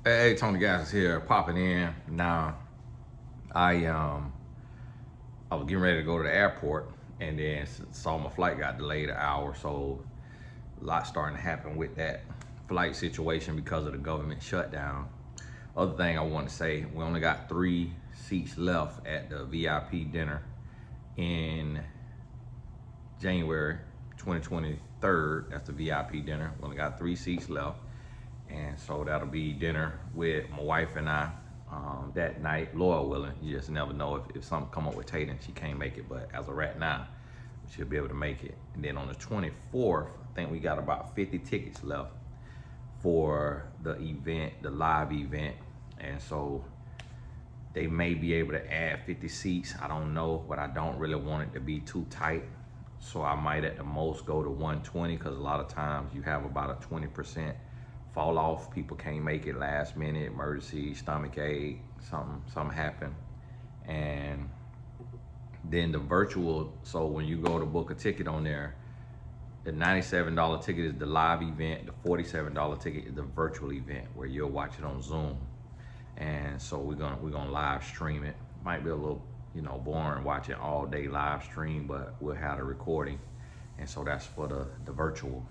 Hey, Tony Gas is here, popping in. Now, I I was getting ready to go to the airport, and then saw my flight got delayed an hour. So, a lot starting to happen with that flight situation because of the government shutdown. Other thing I want to say, we only got 3 seats left at the VIP dinner in January 2023. That's the VIP dinner. We only got 3 seats left. And so that'll be dinner with my wife and I that night, Lord willing. You just never know if something come up with Tate and she can't make it, but as of right now, she'll be able to make it. And then on the 24th, I think we got about 50 tickets left for the event, the live event. And so they may be able to add 50 seats. I don't know, but I don't really want it to be too tight. So I might at the most go to 120, because a lot of times you have about a 20% fall off. People can't make it last minute, emergency, stomach ache, something happened. And then the virtual, so when you go to book a ticket on there, the $97 ticket is the live event, the $47 ticket is the virtual event where you'll watch it on Zoom. And so we're gonna live stream it. Might be a little, boring watching all day live stream, but we'll have the recording. And so that's for the virtual.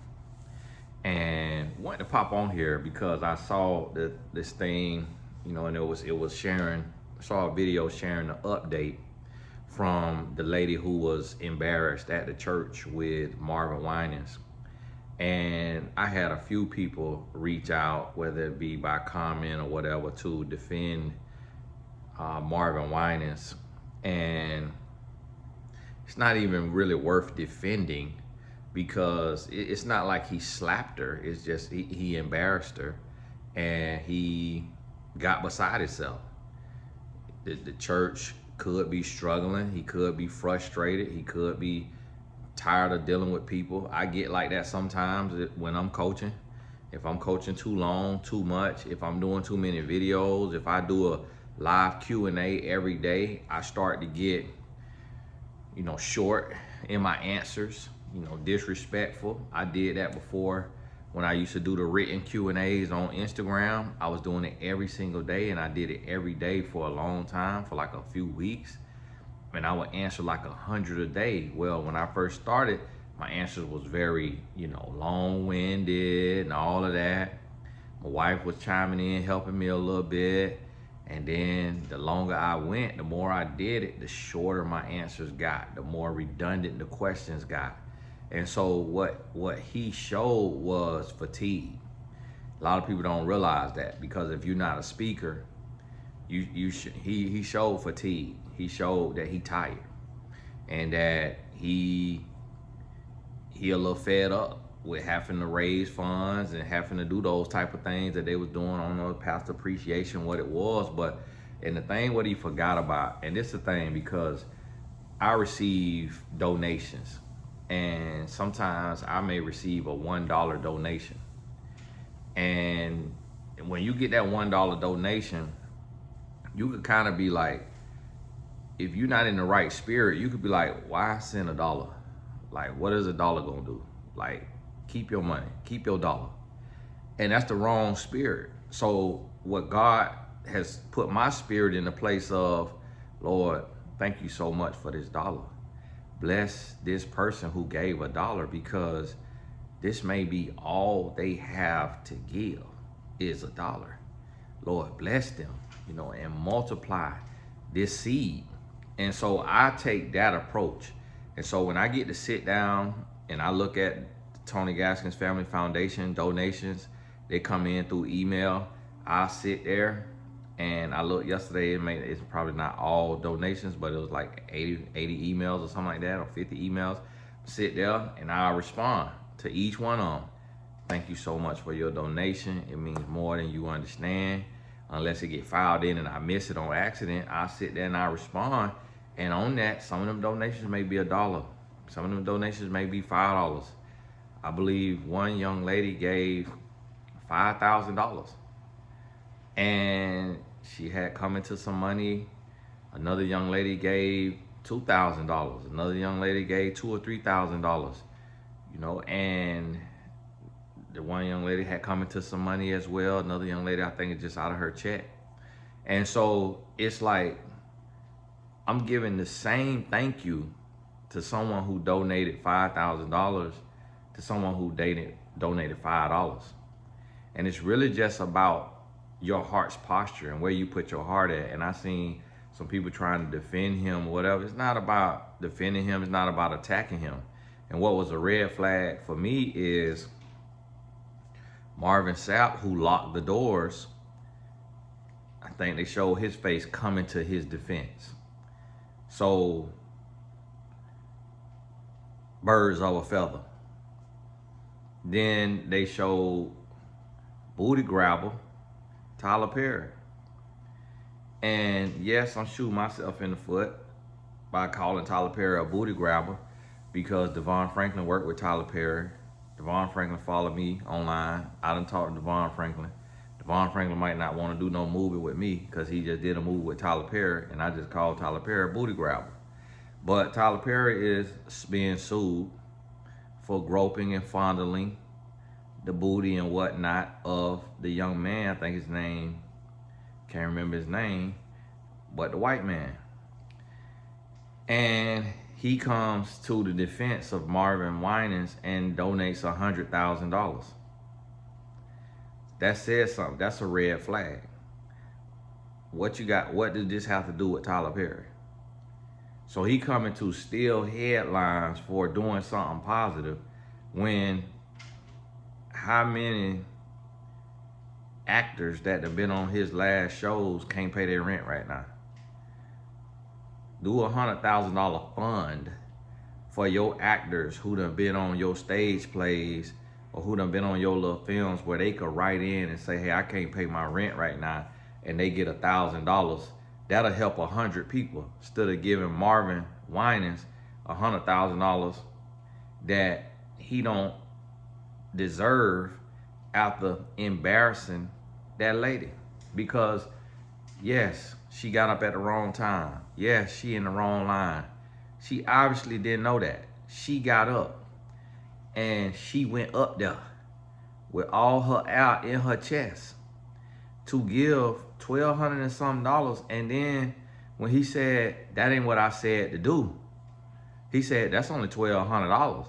And wanted to pop on here because I saw this thing, and it was sharing. I saw a video sharing the update from the lady who was embarrassed at the church with Marvin Winans. And I had a few people reach out, whether it be by comment or whatever, to defend Marvin Winans. And it's not even really worth defending, because it's not like he slapped her. It's just he embarrassed her, and he got beside himself. The church could be struggling. He could be frustrated. He could be tired of dealing with people. I get like that sometimes when I'm coaching. If I'm coaching too long, too much, if I'm doing too many videos, if I do a live Q&A every day, I start to get, short in my answers, disrespectful. I did that before when I used to do the written Q&As on Instagram. I was doing it every single day, and I did it every day for a long time, for like a few weeks. And I would answer like 100 a day. Well, when I first started, my answers was very, long-winded and all of that. My wife was chiming in, helping me a little bit. And then the longer I went, the more I did it, the shorter my answers got, the more redundant the questions got. And so what he showed was fatigue. A lot of people don't realize that, because if you're not a speaker, he showed fatigue. He showed that he tired, and that he a little fed up with having to raise funds and having to do those type of things that they was doing. I don't know, past appreciation, what it was. But, and the thing what he forgot about, and this is the thing, because I receive donations, and sometimes I may receive a $1 donation. And when you get that $1 donation, you could kind of be like, if you're not in the right spirit, you could be like, why send $1? Like, what is $1 gonna do? Like, keep your money, keep your dollar. And that's the wrong spirit. So what God has put my spirit in the place of, Lord, thank you so much for this $1. Bless this person who gave $1, because this may be all they have to give is $1. Lord, bless them, and multiply this seed. And so I take that approach. And so when I get to sit down and I look at Tony Gaskins Family Foundation donations, they come in through email, I sit there and I look. Yesterday, it's probably not all donations, but it was like 80 emails or something like that, or 50 emails. Sit there and I'll respond to each one of them. Thank you so much for your donation. It means more than you understand. Unless it get filed in and I miss it on accident, I'll sit there and I respond. And on that, some of them donations may be $1. Some of them donations may be $5. I believe one young lady gave $5,000. And she had come into some money. Another young lady gave $2,000. Another young lady gave $2,000 or $3,000. And The one young lady had come into some money as well. Another young lady, I think, is just out of her check. And so it's like I'm giving the same thank you to someone who donated $5,000 to someone who donated $5. And it's really just about your heart's posture and where you put your heart at. And I seen some people trying to defend him or whatever. It's not about defending him. It's not about attacking him. And what was a red flag for me is Marvin Sapp, who locked the doors. I think they showed his face coming to his defense. So, birds of a feather. Then they showed booty grabber Tyler Perry. And yes, I'm shooting myself in the foot by calling Tyler Perry a booty grabber because Devon Franklin worked with Tyler Perry. Devon Franklin followed me online. I done talked to Devon Franklin. Devon Franklin might not want to do no movie with me because he just did a movie with Tyler Perry, and I just called Tyler Perry a booty grabber. But Tyler Perry is being sued for groping and fondling the booty and whatnot of the young man. I think his name, can't remember his name, but the white man. And he comes to the defense of Marvin Winans and donates $100,000. That says something. That's a red flag. What you got? What did this have to do with Tyler Perry? So he coming to steal headlines for doing something positive when how many actors that have been on his last shows can't pay their rent right now? Do a $100,000 fund for your actors who done been on your stage plays or who done been on your little films where they could write in and say, hey, I can't pay my rent right now, and they get $1,000. That'll help 100 people instead of giving Marvin Winans $100,000 that he don't deserve after embarrassing that lady. Because yes, she got up at the wrong time. Yes, she in the wrong line. She obviously didn't know that. She got up and she went up there with all her out in her chest to give $1,200 and something. And then when he said, that ain't what I said to do, he said, that's only $1,200.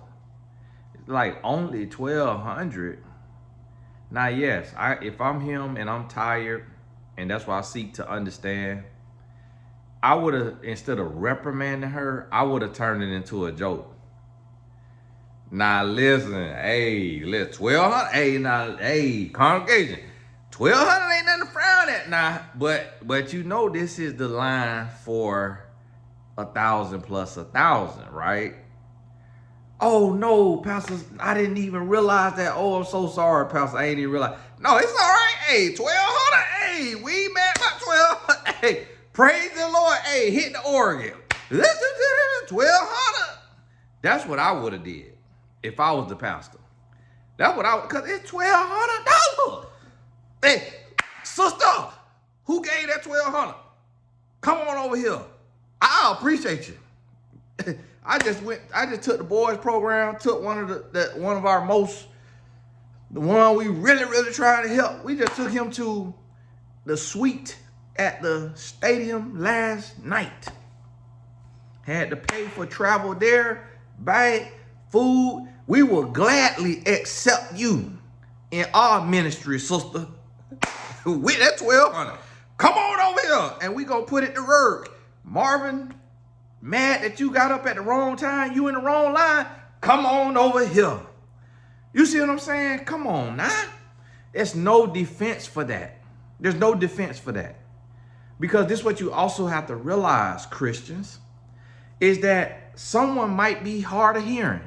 It's like only $1,200. Now, yes, if I'm him and I'm tired, and that's why I seek to understand, I would have, instead of reprimanding her, I would have turned it into a joke. Now listen, hey, listen, 1,200, hey, now, hey, congregation, 1,200 ain't nothing to frown at now, but you know this is the line for 1,000 plus 1,000, right? Oh no, Pastor, I didn't even realize that. Oh, I'm so sorry, Pastor, I ain't even realize. No, it's all right. Hey, 1,200. Hey, we ain't mad about 1,200. Hey, praise the Lord. Hey, hit the organ. 1,200. That's what I would have did if I was the pastor. That's what I would, because it's $1,200. Hey, sister, who gave that 1,200? Come on over here. I appreciate you. I just took the boys program, took one of our most, the one we really trying to help. We just took him to the suite at the stadium last night. Had to pay for travel there, buy food. We will gladly accept you in our ministry, sister. With that 1,200. Come on over here and we gonna put it to work. Marvin, mad that you got up at the wrong time, you in the wrong line, come on over here. You see what I'm saying? Come on now. There's no defense for that. There's no defense for that. Because this is what you also have to realize, Christians, is that someone might be hard of hearing.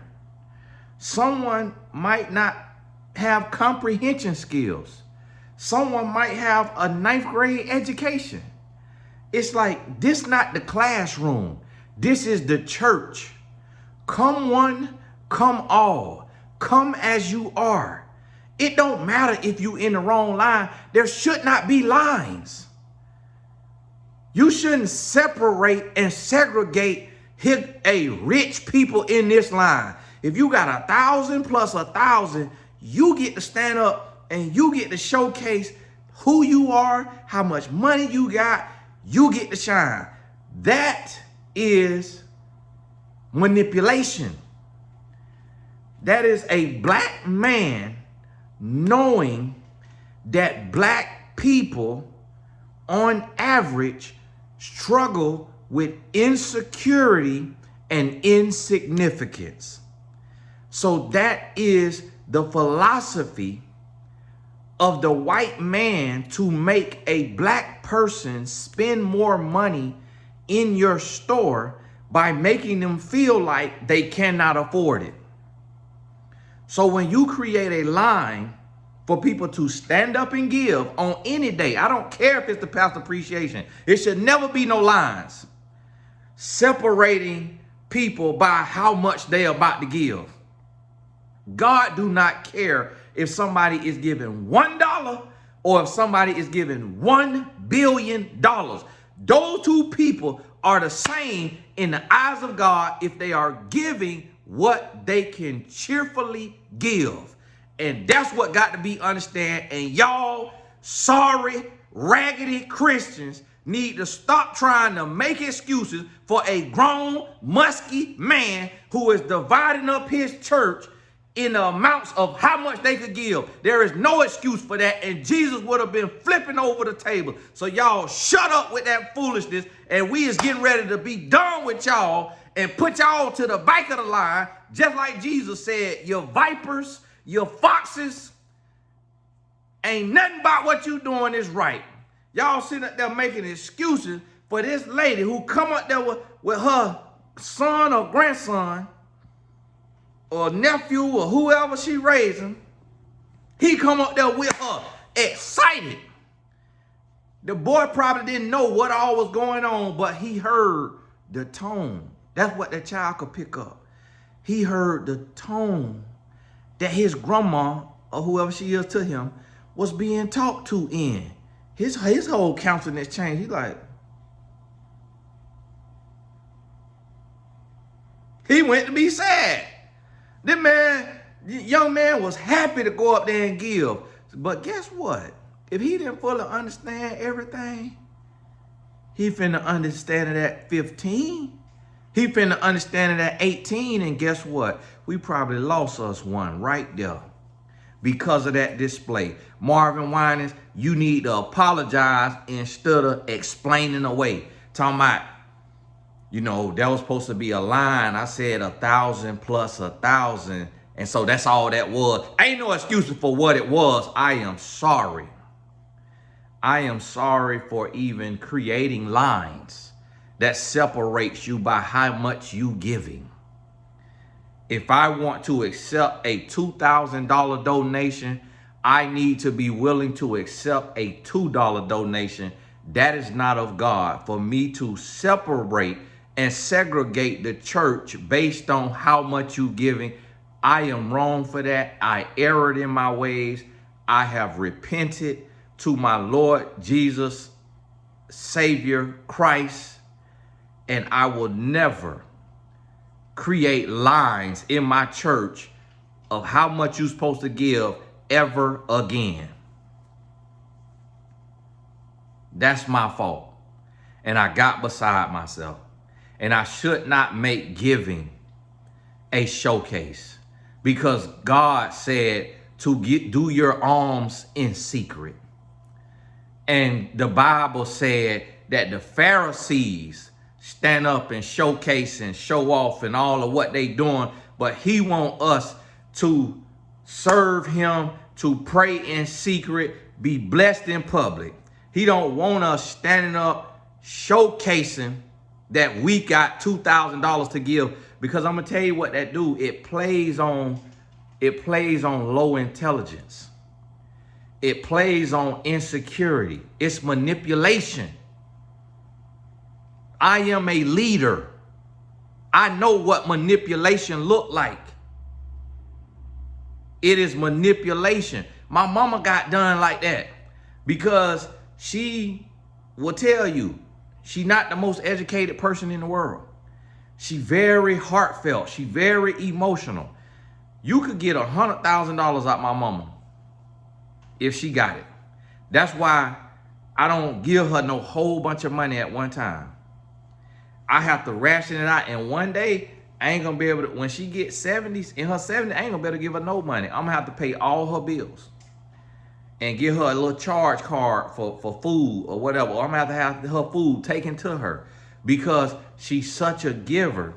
Someone might not have comprehension skills. Someone might have a 9th grade education. It's like, this not the classroom. This is the church. Come one, come all. Come as you are. It don't matter if you in the wrong line. There should not be lines. You shouldn't separate and segregate rich people in this line. If you got 1,000 plus 1,000, you get to stand up and you get to showcase who you are, how much money you got, you get to shine. That is manipulation. That is a black man knowing that black people on average struggle with insecurity and insignificance. So that is the philosophy of the white man to make a black person spend more money in your store by making them feel like they cannot afford it. So when you create a line for people to stand up and give on any day, I don't care if it's the pastor appreciation, it should never be no lines separating people by how much they're about to give. God do not care if somebody is giving $1 or if somebody is giving $1 billion. Those two people are the same in the eyes of God if they are giving what they can cheerfully give. And that's what got to be understand. And y'all sorry, raggedy Christians need to stop trying to make excuses for a grown, musky man who is dividing up his church in the amounts of how much they could give. There is no excuse for that, and Jesus would have been flipping over the table. So y'all shut up with that foolishness, and we is getting ready to be done with y'all and put y'all to the back of the line, just like Jesus said, your vipers, your foxes, ain't nothing about what you doing is right. Y'all sitting up there making excuses for this lady who come up there with her son or grandson or nephew or whoever she raising. He come up there with her excited. The boy probably didn't know what all was going on, but he heard the tone. That's what that child could pick up. He heard the tone that his grandma or whoever she is to him was being talked to in. His whole countenance changed. He's like, he went to be sad. The young man was happy to go up there and give. But guess what? If he didn't fully understand everything, he finna understand it at 15. He finna understand it at 18. And guess what? We probably lost us one right there because of that display. Marvin Winans, you need to apologize instead of explaining away. Talking about, you know, that was supposed to be a line. I said 1,000 plus 1,000. And so that's all that was. Ain't no excuses for what it was. I am sorry. I am sorry for even creating lines that separates you by how much you giving. If I want to accept a $2,000 donation, I need to be willing to accept a $2 donation. That is not of God. For me to separate and segregate the church based on how much you giving, I am wrong for that. I erred in my ways. I have repented to my Lord Jesus, Savior Christ, and I will never create lines in my church of how much you're supposed to give ever again. That's my fault. And I got beside myself. And I should not make giving a showcase, because God said to do your alms in secret. And the Bible said that the Pharisees stand up and showcase and show off and all of what they doing, but he want us to serve him, to pray in secret, be blessed in public. He don't want us standing up showcasing that we got $2,000 to give, because I'm gonna tell you what that do. It plays on low intelligence. It plays on insecurity. It's manipulation. I am a leader. I know what manipulation look like. It is manipulation. My mama got done like that because she will tell you she not the most educated person in the world. She very heartfelt. She very emotional. You could get $100,000 out my mama if she got it. That's why I don't give her no whole bunch of money at one time. I have to ration it out, and one day I ain't gonna be able to, when she gets 70s, in her 70s, I ain't gonna be able to give her no money. I'm gonna have to pay all her bills and give her a little charge card for food or whatever. Or I'm gonna have her food taken to her because she's such a giver.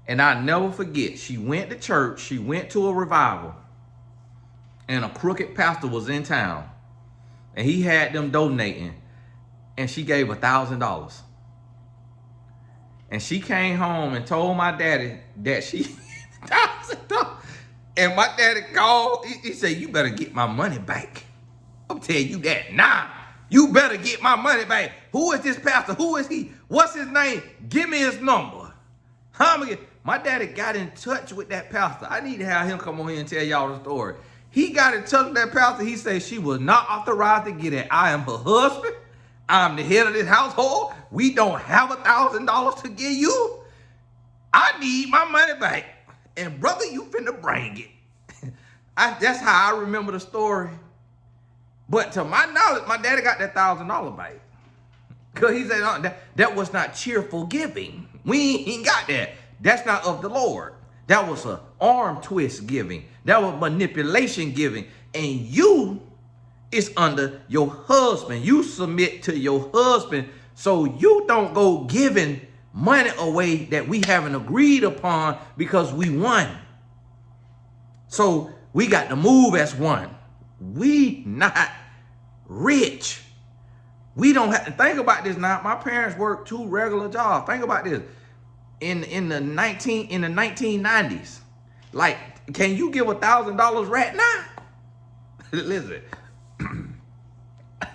And I never forget, she went to church, she went to a revival, and a crooked pastor was in town, and he had them donating, and she gave $1,000. And she came home and told my daddy that she $1,000. And my daddy called, he said, you better get my money back. I'm telling you that now. You better get my money back. Who is this pastor? Who is he? What's his name? Give me his number. My daddy got in touch with that pastor. I need to have him come on here and tell y'all the story. He got in touch with that pastor. He said she was not authorized to get it. I am her husband. I'm the head of this household. We don't have $1,000 to give you. I need my money back. And brother, you finna bring it. That's how I remember the story. But to my knowledge, my daddy got that $1,000 back. Because he said, oh, that was not cheerful giving. We ain't got that. That's not of the Lord. That was an arm twist giving. That was manipulation giving. And you is under your husband. You submit to your husband so you don't go giving money away that we haven't agreed upon because we won. So we got to move as one. We not rich. We don't have to think about this now. My parents worked 2 regular jobs. Think about this. In the 1990s, like, can you give $1,000 right now? Listen, I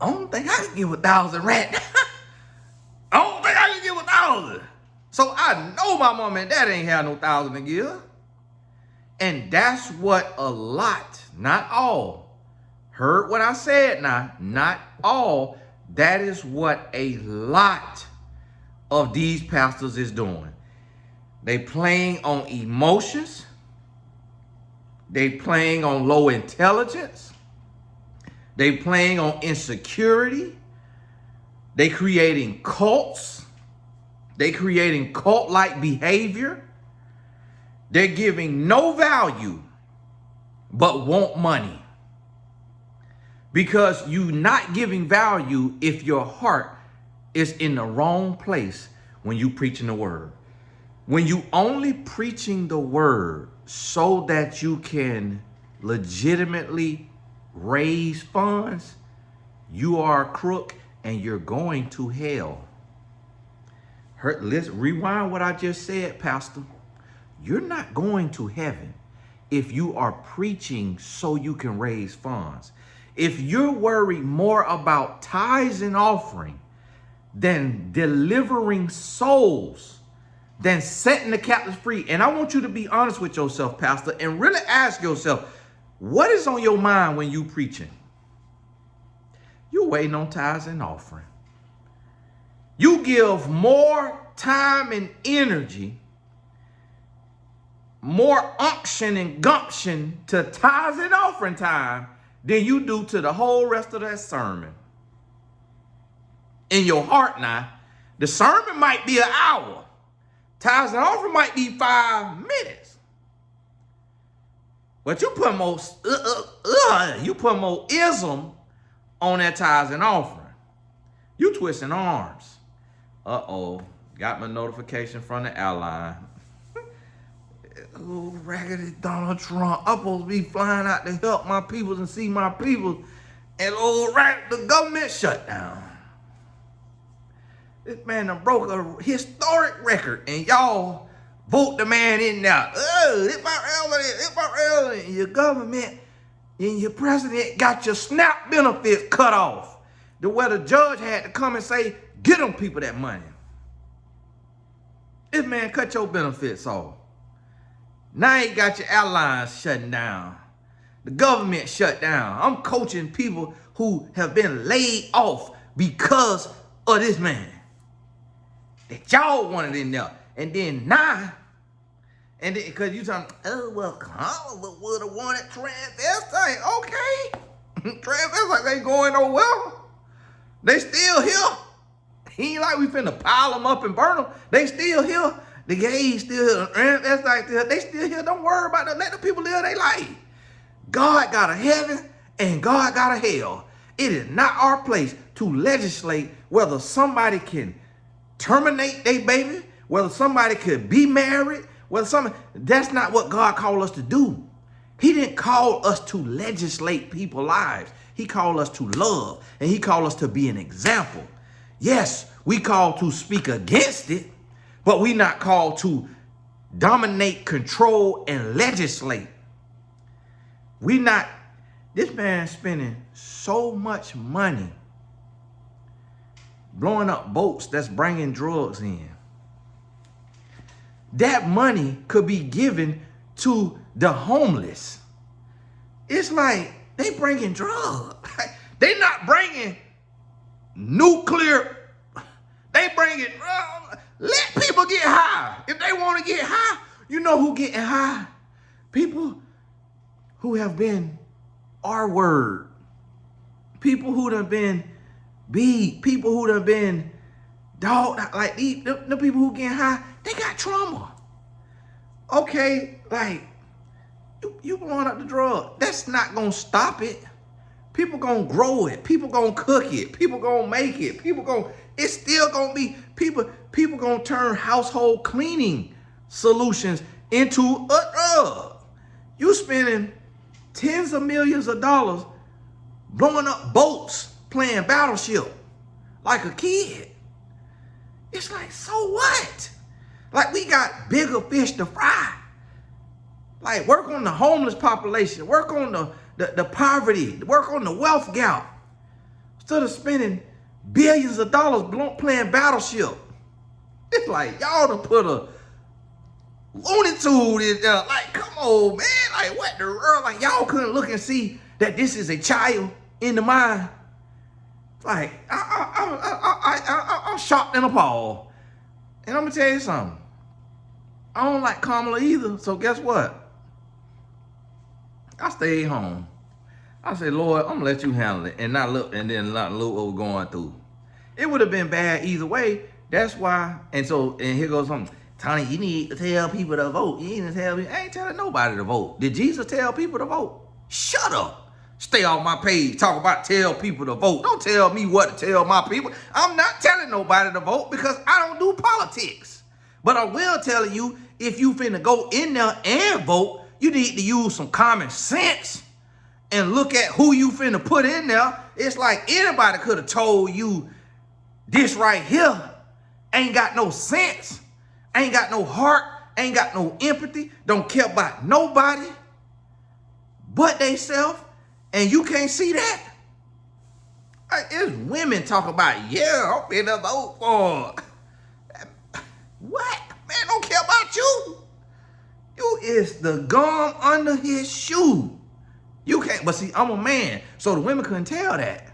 don't think I can give $1,000 right now. I don't think I can give $1,000. So I know my mom and dad ain't have no $1,000 to give. And that's what a lot, not all. Heard what I said now, not all. That is what a lot of these pastors is doing. They playing on emotions. They playing on low intelligence. They playing on insecurity. They creating cults. They creating cult-like behavior. They're giving no value, but want money. Because you're not giving value if your heart is in the wrong place when you preaching the word. When you only preaching the word so that you can legitimately raise funds, you are a crook and you're going to hell. Let's rewind what I just said, Pastor. You're not going to heaven if you are preaching so you can raise funds. If you're worried more about tithes and offering than delivering souls, than setting the captives free. And I want you to be honest with yourself, Pastor, and really ask yourself, what is on your mind when you preaching? You're waiting on tithes and offering. You give more time and energy, more unction and gumption to tithes and offering time than you do to the whole rest of that sermon. In your heart now, the sermon might be an hour. Tithes and offering might be 5 minutes. But you put more, ism on that tithes and offering. You twisting arms. Uh-oh. Got my notification from the airline. Oh, raggedy Donald Trump. I'm supposed to be flying out to help my people and see my people. And the government shut down. This man done broke a historic record, and y'all vote the man in now. Oh, it's my relevant. Your government and your president got your SNAP benefits cut off. To where the judge had to come and say, get them people that money. This man cut your benefits off. Now you got your airlines shutting down. The government shut down. I'm coaching people who have been laid off because of this man that y'all wanted in there. And then now And then, because you talking, oh, well, Kamala would have wanted transvestite. Okay. Transvestites ain't going nowhere. They still here. He ain't like we finna pile them up and burn them. They still here. The gays still here. Transvestites still, they still here. Don't worry about that. Let the people live their life. God got a heaven and God got a hell. It is not our place to legislate whether somebody can terminate their baby, whether somebody could be married, whether somebody, that's not what God called us to do. He didn't call us to legislate people's lives. He called us to love, and he called us to be an example. Yes, we called to speak against it, but we not called to dominate, control, and legislate. This man spending so much money blowing up boats that's bringing drugs in. That money could be given to the homeless. It's like they bringing drugs. They not bringing nuclear. They bringing drugs. Let people get high. If they want to get high, you know who getting high? People who have been R-word. People who done been beat. People who done been dog. Like the people who getting high, they got trauma. Okay, like you blowing up the drug. That's not gonna stop it. People gonna grow it. People gonna cook it. People gonna make it. It's still gonna be people gonna turn household cleaning solutions into a drug. You spending tens of millions of dollars blowing up boats, playing Battleship like a kid. It's like, so what? Like, we got bigger fish to fry. Like, work on the homeless population, work on the poverty, work on the wealth gap. Instead of spending billions of dollars playing Battleship. It's like, y'all done put a Looney Tune in there. Like, come on, man. Like, what the world? Like, y'all couldn't look and see that this is a child in the mind. Like, I'm shocked and appalled. And I'm going to tell you something. I don't like Kamala either. So guess what? I stayed home. I said, Lord, I'm going to let you handle it and not look what we're going through. It would have been bad either way. That's why. And here goes something. Tony, you need to tell people to vote. You need to tell me. I ain't telling nobody to vote. Did Jesus tell people to vote? Shut up. Stay off my page. Talk about tell people to vote. Don't tell me what to tell my people. I'm not telling nobody to vote because I don't do politics. But I will tell you, if you finna go in there and vote, you need to use some common sense and look at who you finna put in there. It's like anybody could have told you this right here ain't got no sense, ain't got no heart, ain't got no empathy, don't care about nobody but they self, and you can't see that. It's women talk about, yeah, I'm finna vote for. What? Man, don't care about you. You is the gum under his shoe. You can't, but see, I'm a man, so the women couldn't tell that.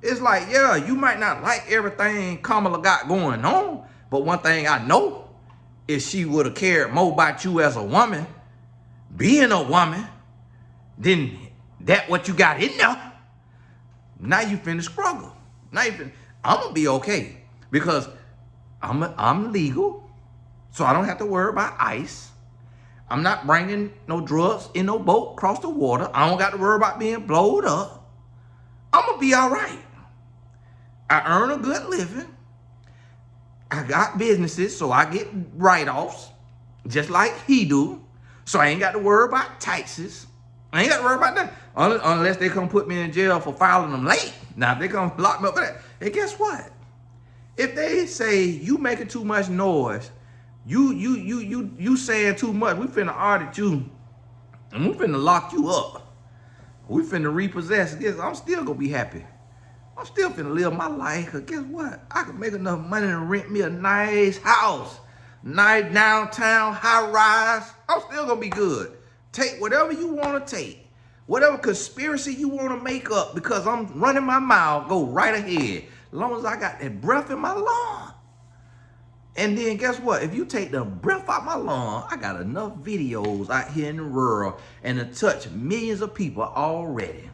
It's like, yeah, you might not like everything Kamala got going on, but one thing I know is she would have cared more about you as a woman, being a woman, than that what you got in there. Now you finna struggle. I'm gonna be okay because I'm legal, so I don't have to worry about ICE. I'm not bringing no drugs in no boat across the water. I don't got to worry about being blowed up. I'm gonna be all right. I earn a good living. I got businesses, so I get write-offs, just like he do. So I ain't got to worry about taxes. I ain't got to worry about that. Unless they come put me in jail for filing them late. Now, if they come lock me up for that. And guess what? If they say you making too much noise, you saying too much, we finna audit you, and we finna lock you up. We finna repossess this. I'm still gonna be happy. I'm still finna live my life, because guess what? I can make enough money to rent me a nice house, nice downtown high rise. I'm still gonna be good. Take whatever you want to take. Whatever conspiracy you want to make up because I'm running my mouth, go right ahead. As long as I got that breath in my lung, And then guess what? If you take the breath out my lung, I got enough videos out here in the rural and to touch millions of people already.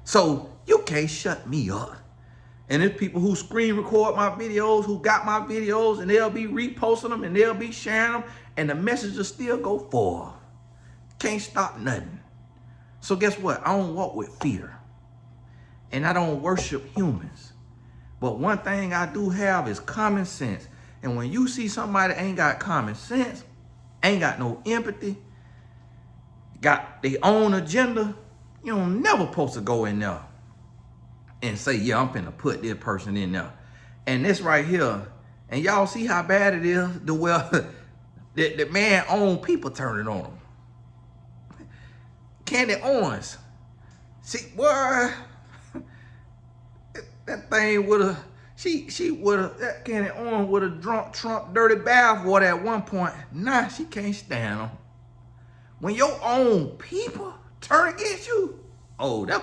So you can't shut me up. And there's people who screen record my videos, who got my videos, and they'll be reposting them and they'll be sharing them, and the message will still go forward. Can't stop nothing. So guess what? I don't walk with fear. And I don't worship humans. But one thing I do have is common sense. And when you see somebody ain't got common sense, ain't got no empathy, got their own agenda, you don't never supposed to go in there and say, yeah, I'm finna put this person in there. And this right here, and y'all see how bad it is, the man own people turning on him. Candy Owens. See, boy, that thing would've, she would've, that Candy Owens would've drunk Trump dirty bathwater at one point. Nah, she can't stand him. When your own people turn against you, oh, that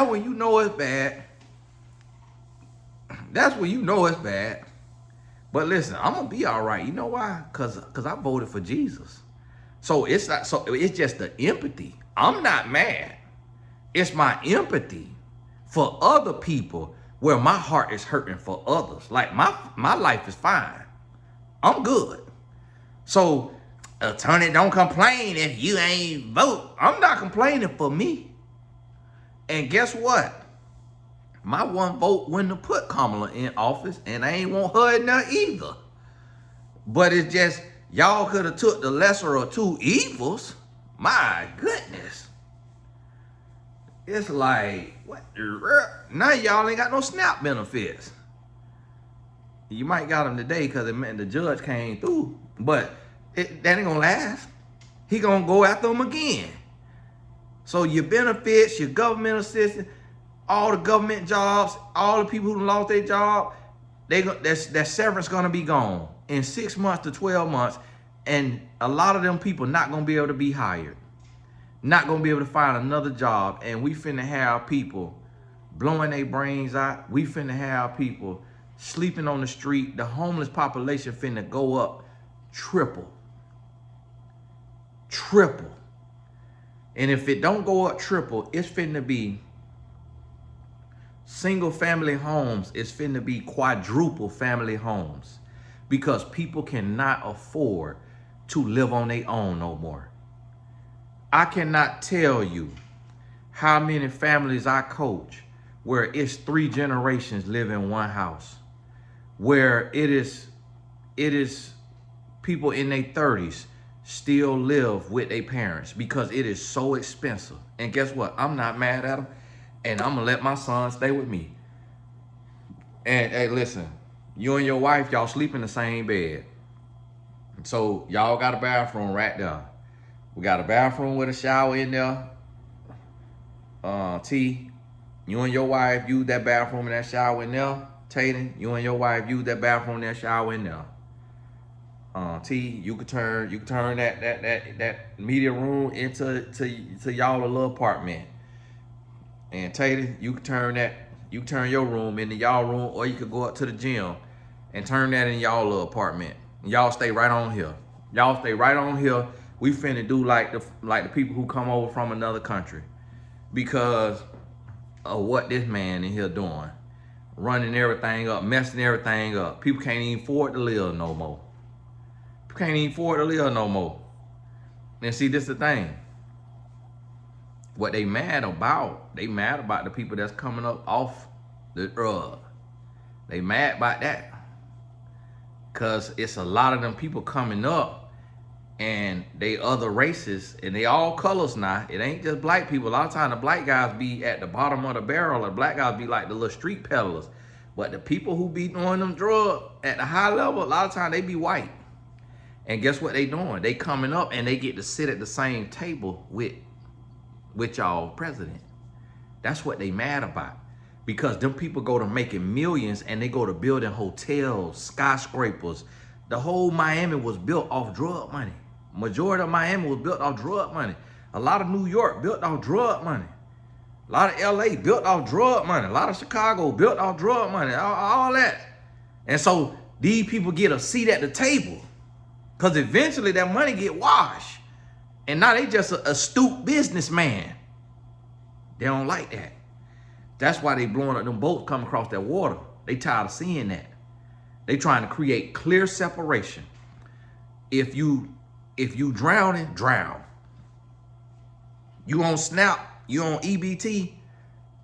when you know it's bad. That's when you know it's bad. But listen, I'm gonna be all right. You know why? Cause I voted for Jesus. So it's not, so it's just the empathy. I'm not mad. It's my empathy for other people where my heart is hurting for others. Like my life is fine. I'm good. So attorney, don't complain if you ain't vote. I'm not complaining for me. And guess what? My one vote wouldn't have put Kamala in office, and I ain't want her in there either. But it's just, y'all could have took the lesser of two evils. My goodness. It's like, what the, now y'all ain't got no SNAP benefits. You might got them today because it meant the judge came through, but that ain't gonna last. He gonna go after them again. So your benefits, your government assistance, all the government jobs, all the people who lost their job, that severance gonna be gone in 6 months to 12 months, and a lot of them people not gonna be able to be hired, not gonna be able to find another job, and we finna have people blowing their brains out. We finna have people sleeping on the street. The homeless population finna go up triple. And if it don't go up triple, it's finna be single family homes. It's finna be quadruple family homes because people cannot afford to live on their own no more. I cannot tell you how many families I coach where it's 3 generations live in one house, where it is people in their 30s still live with their parents because it is so expensive. And guess what? I'm not mad at them, and I'm gonna let my son stay with me. And hey, listen, you and your wife, y'all sleep in the same bed. So y'all got a bathroom right there. We got a bathroom with a shower in there. T, you and your wife use that bathroom and that shower in there. Tallen, you and your wife use that bathroom and that shower in there. T, you could turn that media room into y'all a little apartment. And Tallen, you could turn your room into y'all room, or you could go up to the gym and turn that in y'all little apartment. And y'all stay right on here. Y'all stay right on here. We finna do like the people who come over from another country because of what this man in here doing. Running everything up, messing everything up. People can't even afford to live no more. Can't even afford to live no more. And see, this is the thing. What they mad about the people that's coming up off the drug. They mad about that. Cause it's a lot of them people coming up and they other races and they all colors now. It ain't just black people. A lot of times the black guys be at the bottom of the barrel, or the black guys be like the little street peddlers. But the people who be doing them drugs at the high level, a lot of times they be white. And guess what they doing? They coming up and they get to sit at the same table with y'all president. That's what they mad about. Because them people go to making millions and they go to building hotels, skyscrapers. The whole Miami was built off drug money. Majority of Miami was built off drug money. A lot of New York built off drug money. A lot of LA built off drug money. A lot of Chicago built off drug money. All that. And so these people get a seat at the table. Because eventually that money get washed. And now they just a astute businessman. They don't like that. That's why they blowing up them boats coming across that water. They tired of seeing that. They trying to create clear separation. If you drowning, drown. You on SNAP, you on EBT,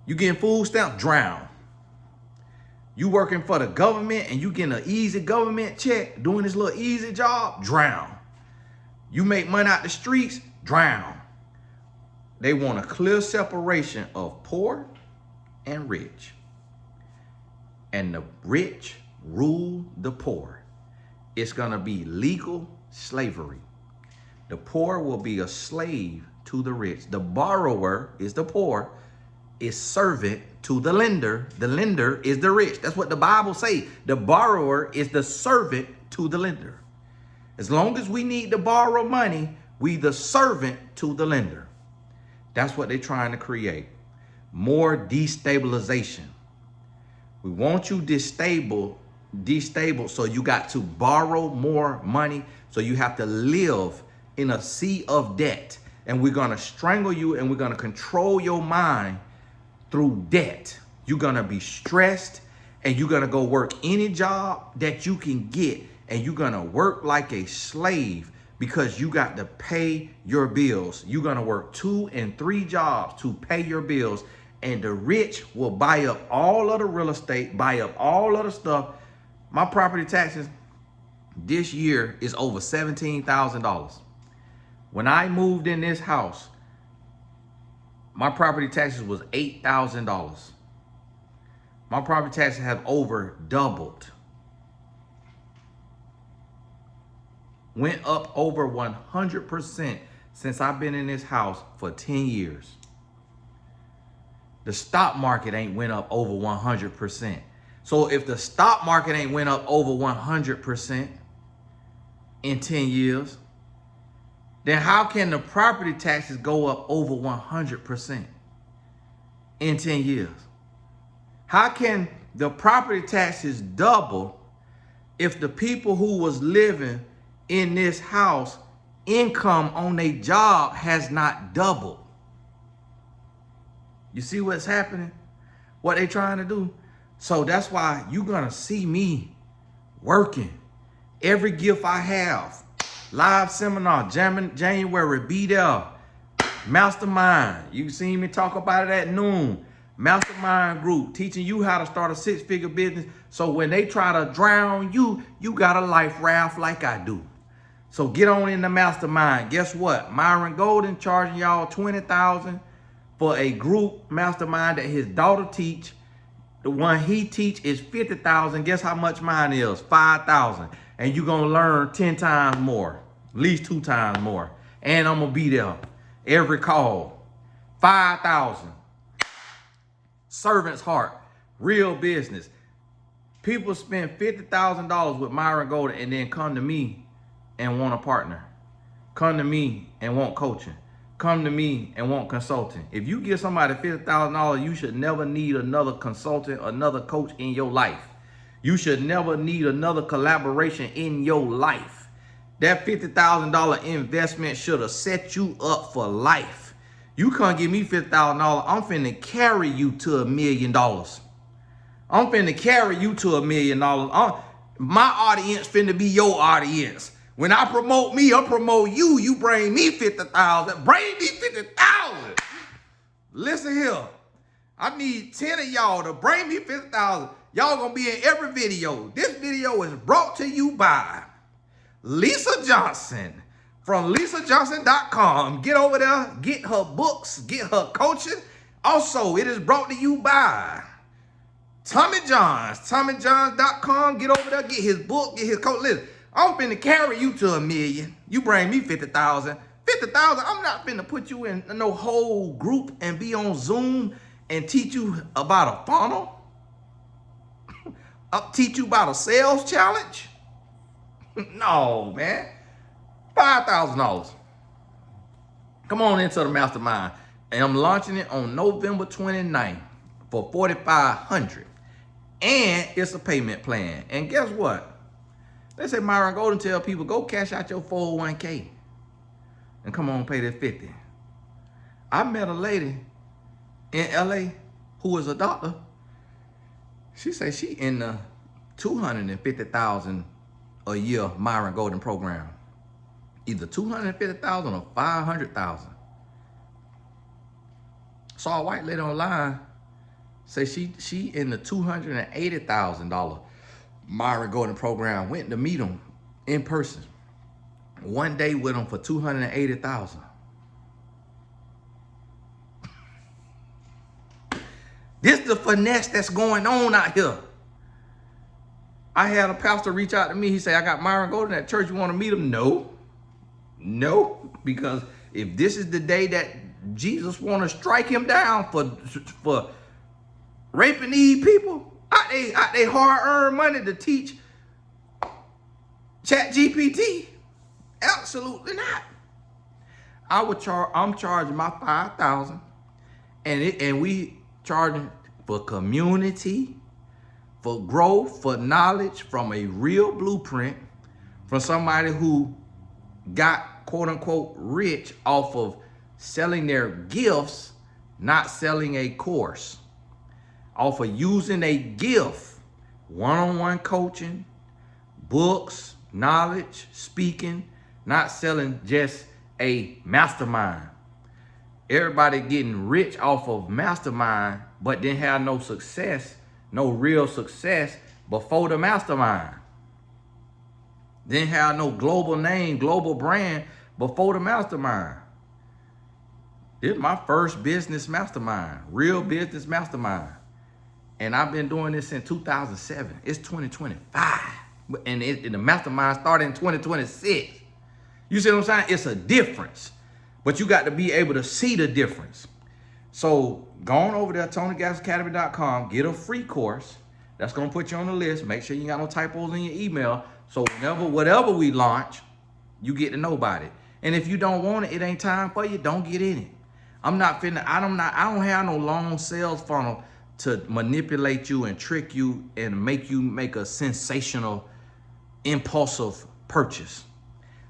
you getting food stamps, drown. You working for the government and you getting an easy government check, doing this little easy job, drown. You make money out the streets, drown. They want a clear separation of poor and rich. And the rich rule the poor. It's gonna be legal slavery. The poor will be a slave to the rich. The borrower is the poor, is servant to the lender. The lender is the rich. That's what the Bible say. The borrower is the servant to the lender. As long as we need to borrow money, we the servant to the lender. That's what they're trying to create. More destabilization. We want you destable, so you got to borrow more money. So you have to live in a sea of debt. And we're going to strangle you and we're going to control your mind through debt. You're going to be stressed and you're going to go work any job that you can get. And you're going to work like a slave because you got to pay your bills. You're going to work 2 and 3 jobs to pay your bills. And the rich will buy up all of the real estate, buy up all of the stuff. My property taxes this year is over $17,000. When I moved in this house, my property taxes was $8,000. My property taxes have over doubled. Went up over 100% since I've been in this house for 10 years. The stock market ain't went up over 100%. So if the stock market ain't went up over 100% in 10 years, then how can the property taxes go up over 100% in 10 years? How can the property taxes double if the people who was living in this house, income on their job has not doubled? You see what's happening? What they trying to do? So that's why you're gonna see me working. Every gift I have, live seminar, January, be there. Mastermind, you seen me talk about it at noon. Mastermind group, teaching you how to start a 6-figure business. So when they try to drown you, you got a life raft like I do. So get on in the mastermind. Guess what? Myron Golden charging y'all $20,000 for a group mastermind that his daughter teach. The one he teach is $50,000. Guess how much mine is? $5,000. And you're gonna learn 10 times more, at least 2 times more. And I'm gonna be there every call. 5,000. Servant's heart, real business. People spend $50,000 with Myron Golden and then come to me and want a partner. Come to me and want coaching. Come to me and want consulting. If you give somebody $50,000, you should never need another consultant, another coach in your life. You should never need another collaboration in your life. That $50,000 investment should have set you up for life. You can't give me $50,000. I'm finna carry you to $1 million. I'm finna carry you to $1 million. My audience finna be your audience. When I promote me, I promote you. You bring me 50,000. Bring me 50,000. Listen here. I need 10 of y'all to bring me 50,000. Y'all gonna be in every video. This video is brought to you by Lisa Johnson from lisajohnson.com. Get over there, get her books, get her coaching. Also, it is brought to you by Tommy Johns, TommyJohns.com. Get over there, get his book, get his coach. Listen, I'm finna carry you to $1 million. You bring me 50,000. 50,000, I'm not finna put you in no whole group and be on Zoom and teach you about a funnel. I'll teach you about a sales challenge. No, man. $5,000. Come on into the mastermind. And I'm launching it on November 29th for $4,500. And it's a payment plan. And guess what? They say Myron Golden tell people, go cash out your 401k and come on, pay that 50. I met a lady in LA who was a doctor. She said she in the 250,000 a year Myron Golden program. Either 250,000 or 500,000. Saw a white lady online say she in the $280,000 Myron Golden program. Went to meet him in person. One day with him for 280,000. This the finesse that's going on out here. I had a pastor reach out to me. He said, I got Myron Golden at church. You want to meet him? No, because if this is the day that Jesus want to strike him down for raping these people out they hard-earned money to teach ChatGPT, absolutely not. I'm charging my 5,000, and we charging for community, for growth, for knowledge from a real blueprint, from somebody who got quote unquote rich off of selling their gifts, not selling a course, off of using a gift, one-on-one coaching, books, knowledge, speaking, not selling just a mastermind. Everybody getting rich off of mastermind, but didn't have no success, no real success before the mastermind. Didn't have no global name, global brand before the mastermind. This is my first business mastermind, real business mastermind. And I've been doing this since 2007. It's 2025. And the mastermind started in 2026. You see what I'm saying? It's a difference. But you got to be able to see the difference. So go on over there, TonyGasAcademy.com, get a free course. That's going to put you on the list. Make sure you got no typos in your email. So whatever we launch, you get to know about it. And if you don't want it, it ain't time for you, don't get in it. I don't have no long sales funnel to manipulate you and trick you and make you make a sensational, impulsive purchase.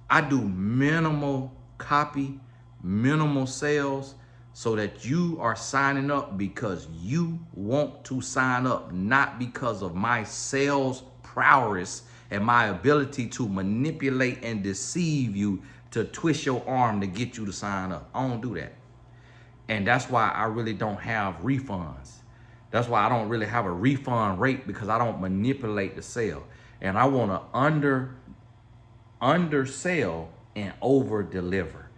I do minimal copy, minimal sales, so that you are signing up because you want to sign up, not because of my sales prowess and my ability to manipulate and deceive you to twist your arm to get you to sign up. I don't do that. And that's why I really don't have refunds. That's why I don't really have a refund rate, because I don't manipulate the sale. And I want to undersell and over deliver.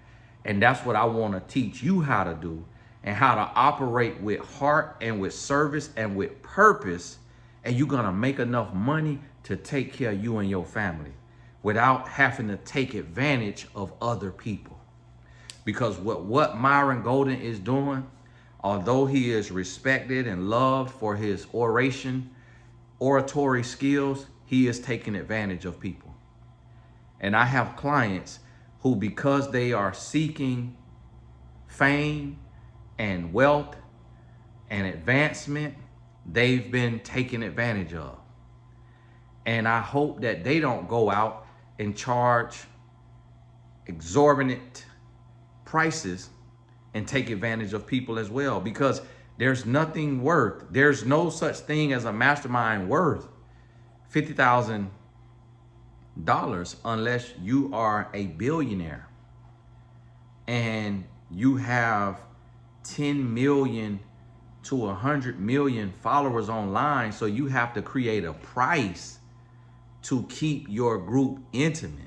And that's what I want to teach you how to do, and how to operate with heart and with service and with purpose. And you're going to make enough money to take care of you and your family without having to take advantage of other people. Because what Myron Golden is doing, although he is respected and loved for his oratory skills, he is taking advantage of people. And I have clients who, because they are seeking fame and wealth and advancement, they've been taken advantage of. And I hope that they don't go out and charge exorbitant prices and take advantage of people as well, because there's no such thing as a mastermind worth $50,000 unless you are a billionaire and you have 10 million to 100 million followers online. So you have to create a price to keep your group intimate.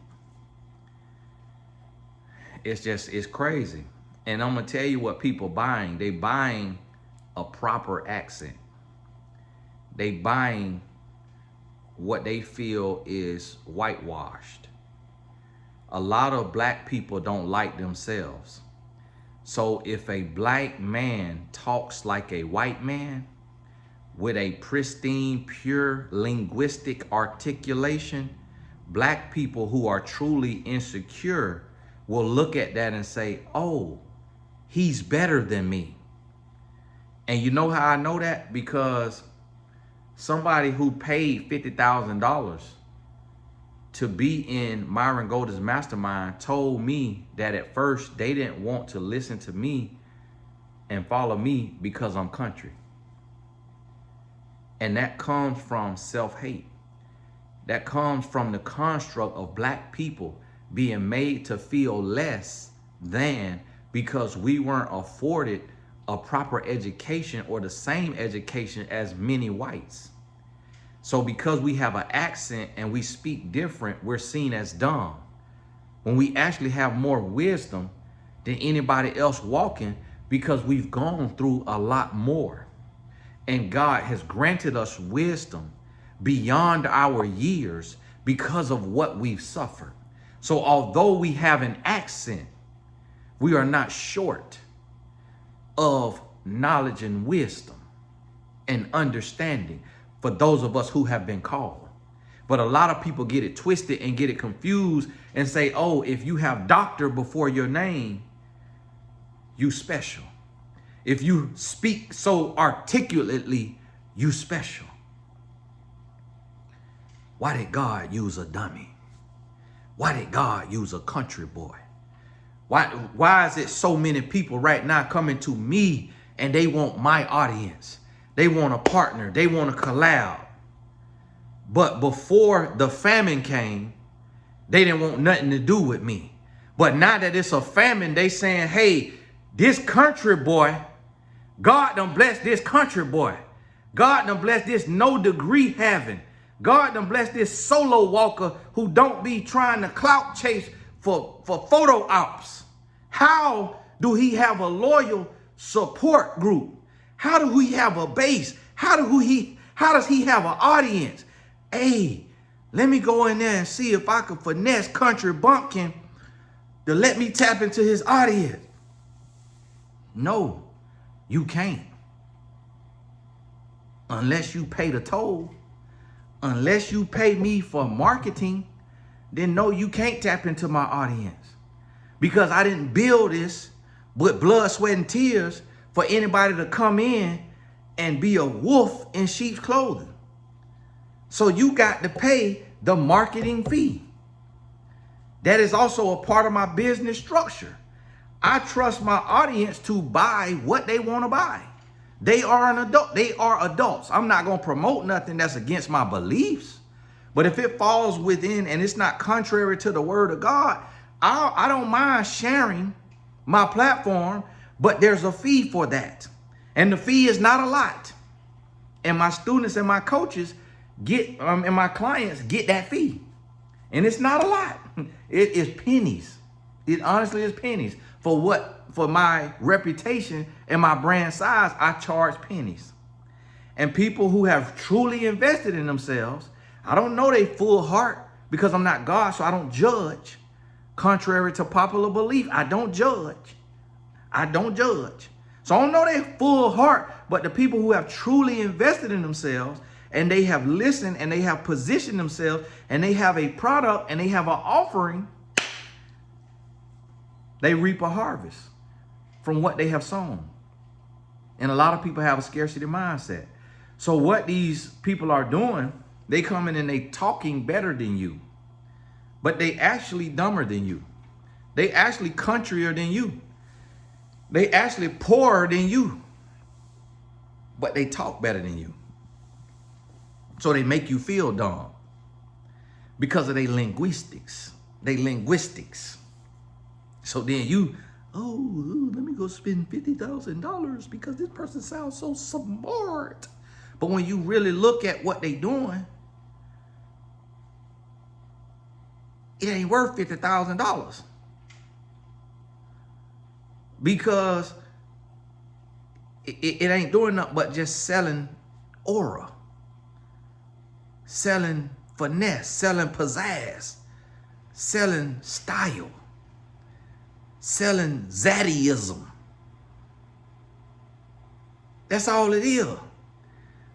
It's crazy. And I'm gonna tell you what people buying. They buying a proper accent. They buying what they feel is whitewashed. A lot of black people don't like themselves. So if a black man talks like a white man with a pristine, pure linguistic articulation, black people who are truly insecure will look at that and say, oh, he's better than me. And you know how I know that? Because somebody who paid $50,000 to be in Myron Golden's mastermind told me that at first they didn't want to listen to me and follow me because I'm country. And that comes from self-hate. That comes from the construct of black people being made to feel less than because we weren't afforded a proper education or the same education as many whites. So because we have an accent and we speak different, we're seen as dumb. When we actually have more wisdom than anybody else walking because we've gone through a lot more. And God has granted us wisdom beyond our years because of what we've suffered. So although we have an accent, we are not short of knowledge and wisdom and understanding for those of us who have been called. But a lot of people get it twisted and get it confused and say, oh, if you have doctor before your name, you special. If you speak so articulately, you special. Why did God use a dummy? Why did God use a country boy? Why is it so many people right now coming to me and they want my audience? They want a partner. They want to collab. But before the famine came, they didn't want nothing to do with me. But now that it's a famine, they saying, hey, this country boy, God done bless this country boy. God done bless this no degree having. God done bless this solo walker who don't be trying to clout chase for photo ops. How do he have a loyal support group? How do we have a base? How does he have an audience? Hey, let me go in there and see if I can finesse Country Bumpkin to let me tap into his audience. No, you can't. Unless you pay the toll. Unless you pay me for marketing, then no, you can't tap into my audience. Because I didn't build this with blood, sweat, and tears for anybody to come in and be a wolf in sheep's clothing. So you got to pay the marketing fee. That is also a part of my business structure. I trust my audience to buy what they want to buy. They are an adult. They are adults. I'm not going to promote nothing that's against my beliefs. But if it falls within and it's not contrary to the word of God, I don't mind sharing my platform, but there's a fee for that. And the fee is not a lot. And my students and my coaches get, and my clients get that fee. And it's not a lot. It is pennies. It honestly is pennies. For my reputation and my brand size, I charge pennies. And people who have truly invested in themselves, I don't know their full heart because I'm not God, so I don't judge. Contrary to popular belief, I don't judge. I don't judge. So I don't know their full heart, but the people who have truly invested in themselves and they have listened and they have positioned themselves and they have a product and they have an offering, they reap a harvest from what they have sown. And a lot of people have a scarcity mindset. So what these people are doing, they come in and they talking better than you, but they actually dumber than you. They actually countryer than you. They actually poorer than you, but they talk better than you. So they make you feel dumb because of their linguistics. So then you, let me go spend $50,000 because this person sounds so smart. But when you really look at what they doing, it ain't worth $50,000. Because it ain't doing nothing but just selling aura, selling finesse, selling pizzazz, selling style, selling zaddyism. That's all it is.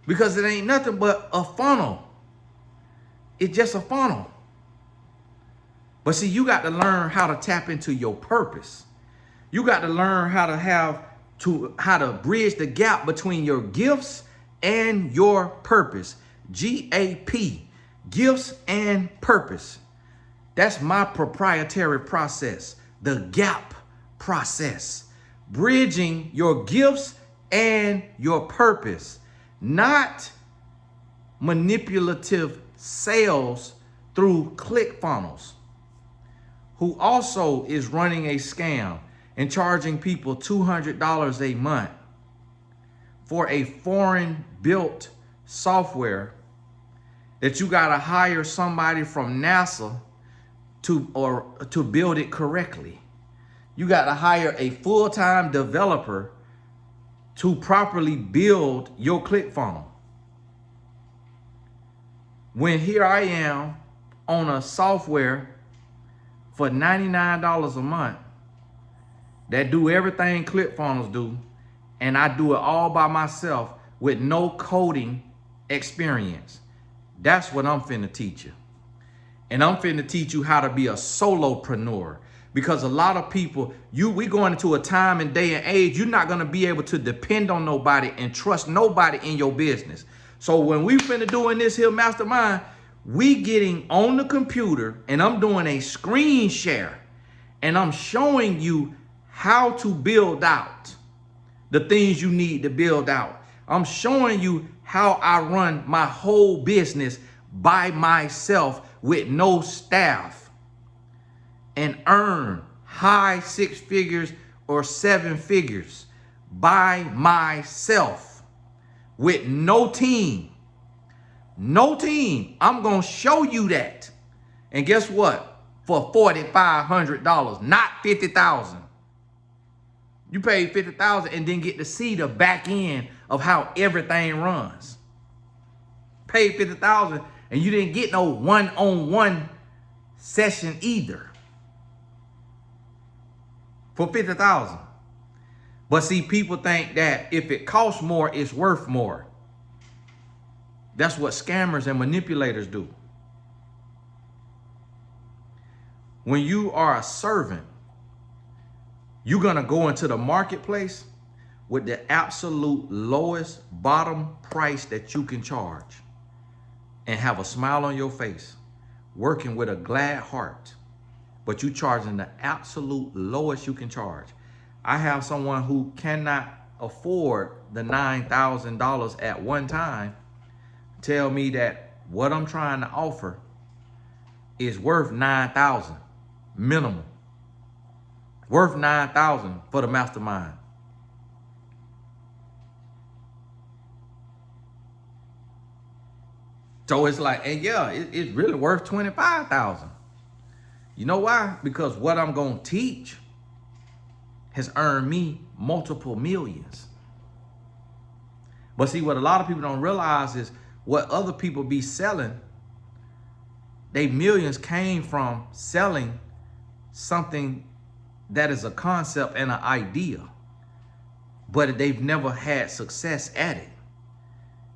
Because it ain't nothing but a funnel. It's just a funnel. But see, you got to learn how to tap into your purpose. You got to learn how to bridge the gap between your gifts and your purpose. GAP, gifts and purpose. That's my proprietary process, the GAP process. Bridging your gifts and your purpose, not manipulative sales through ClickFunnels, who also is running a scam and charging people $200 a month for a foreign built software that you got to hire somebody from NASA to build it correctly. You got to hire a full-time developer to properly build your ClickFunnel. When here I am on a software for $99 a month that do everything ClickFunnels do, and I do it all by myself with no coding experience. That's what I'm finna teach you. And I'm finna teach you how to be a solopreneur. Because a lot of people, we going into a time and day and age, you're not gonna be able to depend on nobody and trust nobody in your business. So when we finna doing this here mastermind, we getting on the computer and I'm doing a screen share and I'm showing you how to build out the things you need to build out. I'm showing you how I run my whole business by myself with no staff and earn high 6 figures or 7 figures by myself with no team. No team. I'm going to show you that. And guess what? For $4,500, not $50,000. You paid $50,000 and then get to see the back end of how everything runs. Paid $50,000 and you didn't get no one-on-one session either. For $50,000. But see, people think that if it costs more, it's worth more. That's what scammers and manipulators do. When you are a servant, you're going to go into the marketplace with the absolute lowest bottom price that you can charge and have a smile on your face, working with a glad heart, but you charging the absolute lowest you can charge. I have someone who cannot afford the $9,000 at one time tell me that what I'm trying to offer is worth $9,000 minimum. Worth $9,000 for the mastermind. So it's like, and yeah, it's really worth $25,000. You know why? Because what I'm going to teach has earned me multiple millions. But see, what a lot of people don't realize is what other people be selling, they millions came from selling something that is a concept and an idea, but they've never had success at it.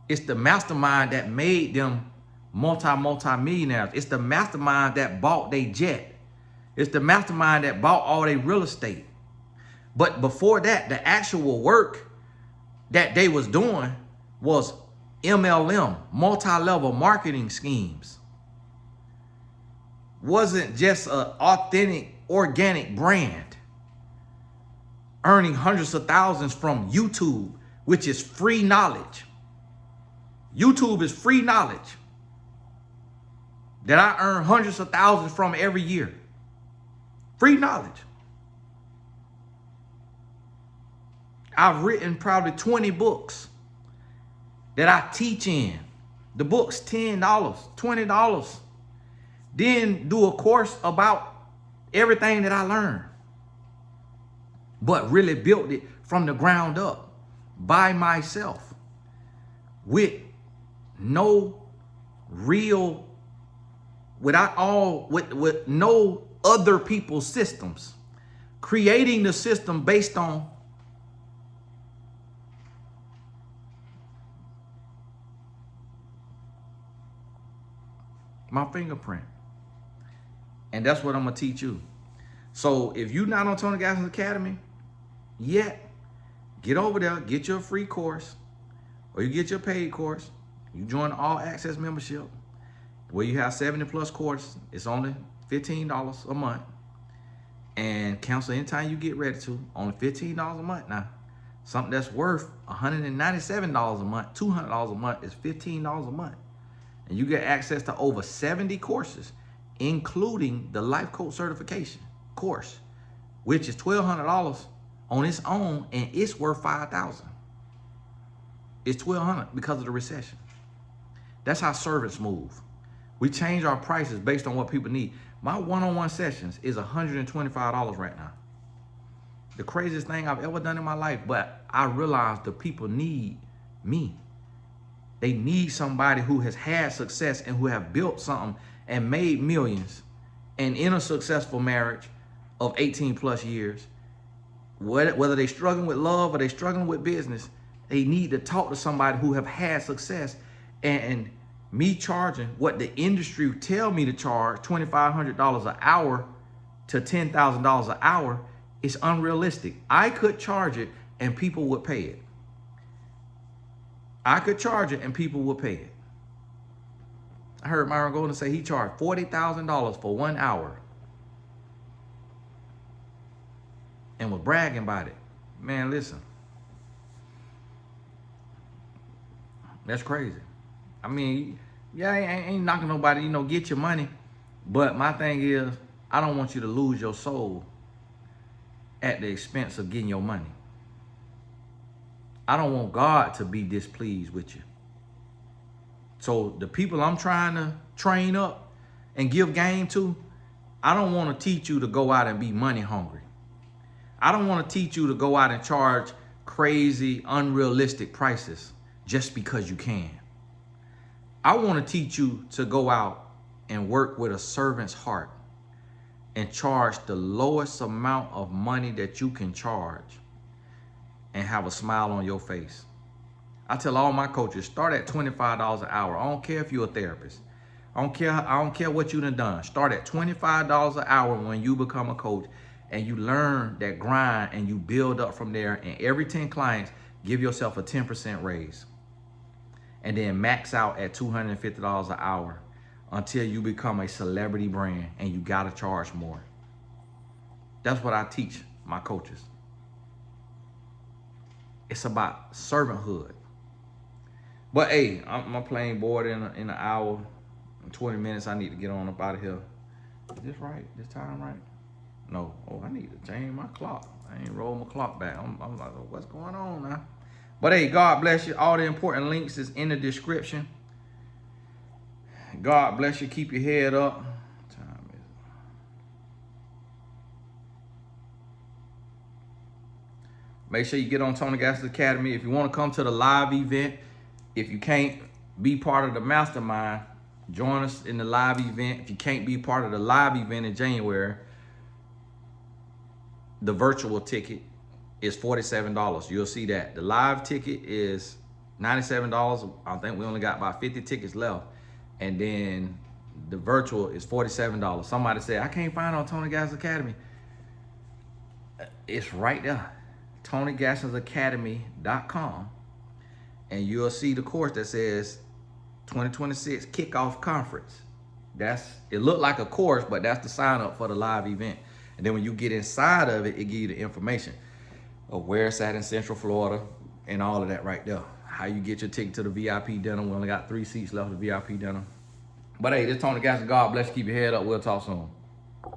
It's the mastermind that made them multi-millionaires. It's the mastermind that bought their jet. It's the mastermind that bought all their real estate. But before that, the actual work that they was doing was MLM, multi-level marketing schemes. Wasn't just an authentic, organic brand. Earning hundreds of thousands from YouTube, which is free knowledge. YouTube is free knowledge that I earn hundreds of thousands from every year. Free knowledge. I've written probably 20 books that I teach in. The book's $10, $20. Then do a course about everything that I learned. But really built it from the ground up by myself with no real, with no other people's systems. Creating the system based on my fingerprint. And that's what I'm going to teach you. So if you're not on Tony Gasson's Academy yet, get over there, get your free course, or you get your paid course. You join the all access membership where you have 70+ courses. It's only $15 a month and cancel anytime you get ready to. Only $15 a month now. Something that's worth $197 a month, $200 a month is $15 a month. And you get access to over 70 courses, including the life coach certification course, which is $1,200 on its own, and it's worth $5,000. It's $1,200 because of the recession. That's how servants move. We change our prices based on what people need. My one-on-one sessions is $125 right now. The craziest thing I've ever done in my life, but I realized the people need me. They need somebody who has had success and who have built something and made millions and in a successful marriage of 18 plus years. Whether they're struggling with love or they're struggling with business, they need to talk to somebody who have had success. And me charging what the industry tell me to charge, $2,500 an hour to $10,000 an hour, is unrealistic. I could charge it and people would pay it. I could charge it and people would pay it. I heard Myron Golden say he charged $40,000 for 1 hour and was bragging about it. Man, listen. That's crazy. I mean, yeah, I ain't knocking nobody, get your money. But my thing is, I don't want you to lose your soul at the expense of getting your money. I don't want God to be displeased with you. So the people I'm trying to train up and give game to, I don't want to teach you to go out and be money hungry. I don't want to teach you to go out and charge crazy, unrealistic prices just because you can. I want to teach you to go out and work with a servant's heart and charge the lowest amount of money that you can charge and have a smile on your face. I tell all my coaches, start at $25 an hour. I don't care if you're a therapist. I don't care what you done. Start at $25 an hour when you become a coach and you learn that grind and you build up from there. And every 10 clients, give yourself a 10% raise. And then max out at $250 an hour until you become a celebrity brand and you gotta charge more. That's what I teach my coaches. It's about servanthood. But hey, my plane board in an hour and 20 minutes. I need to get on up out of here. Is this right? This time right? No. Oh, I need to change my clock. I ain't roll my clock back. I'm like, oh, what's going on now? But hey, God bless you. All the important links is in the description. God bless you. Keep your head up. What time is it? Make sure you get on Tony Gass's Academy. If you want to come to the live event, if you can't be part of the mastermind, join us in the live event. If you can't be part of the live event in January, the virtual ticket is $47. You'll see that. The live ticket is $97. I think we only got about 50 tickets left. And then the virtual is $47. Somebody said, I can't find it on Tony Gass's Academy. It's right there. TonyGass'sAcademy.com. And you'll see the course that says 2026 Kickoff Conference. It looked like a course, but that's the sign up for the live event. And then when you get inside of it, it gives you the information of where it's at in Central Florida and all of that right there. How you get your ticket to the VIP dinner. We only got 3 seats left for the VIP dinner. But hey, this is Tony Gass. God bless you. Keep your head up. We'll talk soon.